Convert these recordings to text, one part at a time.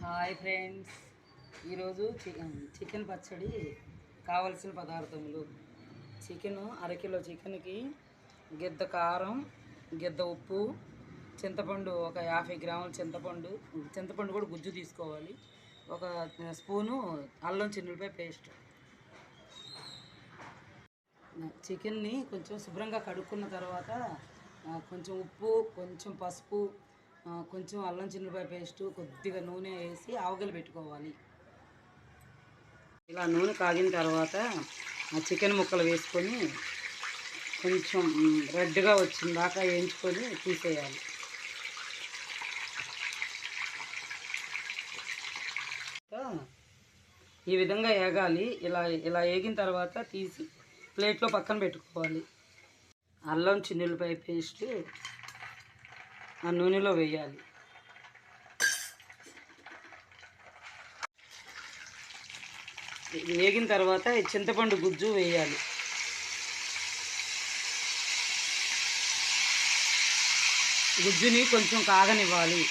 Hi friends, ఈరోజు chicken పచ్చడి కావలసిన పదార్థములు: చికెను అరకిలో చికెన్కి గిద్ద కారం, గిద్ద ఉప్పు, చింతపండు ఒక 50 గ్రాముల చింతపండు కూడా గుజ్జు తీసుకోవాలి, ఒక స్పూను అల్లం చిన్నులపై పేస్ట్. చికెన్ని కొంచెం శుభ్రంగా కడుక్కున్న తర్వాత కొంచెం ఉప్పు, కొంచెం పసుపు, కొంచెం అల్లం చిన్నులపాయ పేస్టు, కొద్దిగా నూనె వేసి ఆవగలు పెట్టుకోవాలి. ఇలా నూనె కాగిన తర్వాత ఆ చికెన్ ముక్కలు వేసుకొని కొంచెం రెడ్గా వచ్చిందాకా వేయించుకొని తీసేయాలి. ఈ విధంగా వేగాలి. ఇలా వేగిన తర్వాత తీసి ప్లేట్లో పక్కన పెట్టుకోవాలి. అల్లం చిన్నులపాయ పేస్టు ఆ నూనెలో వేయాలి. వేగిన తర్వాత చింతపండు గుజ్జు వేయాలి. గుజ్జుని కొంచెం కాగనివ్వాలి.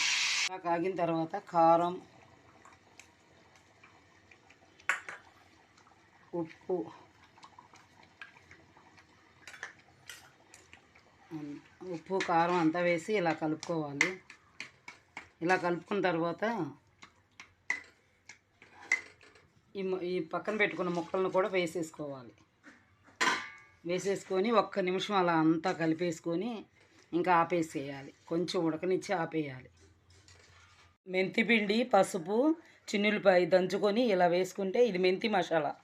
కాగిన తర్వాత కారం, ఉప్పు కారం అంతా వేసి ఇలా కలుపుకోవాలి. ఇలా కలుపుకున్న తర్వాత ఈ పక్కన పెట్టుకున్న ముక్కలను కూడా వేసేసుకోవాలి. వేసేసుకొని ఒక్క నిమిషం అలా అంతా కలిపేసుకొని ఇంకా ఆపేసేయాలి. కొంచెం ఉడకనిచ్చి ఆపేయాలి. మెంతిపిండి, పసుపు, చిన్నులపాయ దంచుకొని ఇలా వేసుకుంటే ఇది మెంతి మసాలా.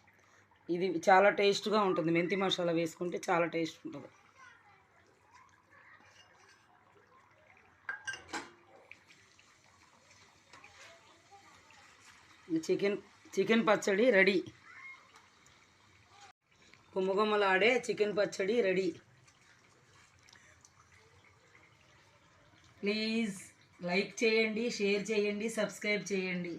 ఇది చాలా టేస్ట్గా ఉంటుంది. మెంతి మసాలా వేసుకుంటే చాలా టేస్ట్ ఉంటుంది. చికెన్ పచ్చడి రెడీ. గుమ్మగుమ్మలాడే చికెన్ పచ్చడి రెడీ. ప్లీజ్ లైక్ చేయండి, షేర్ చేయండి, సబ్స్క్రైబ్ చేయండి.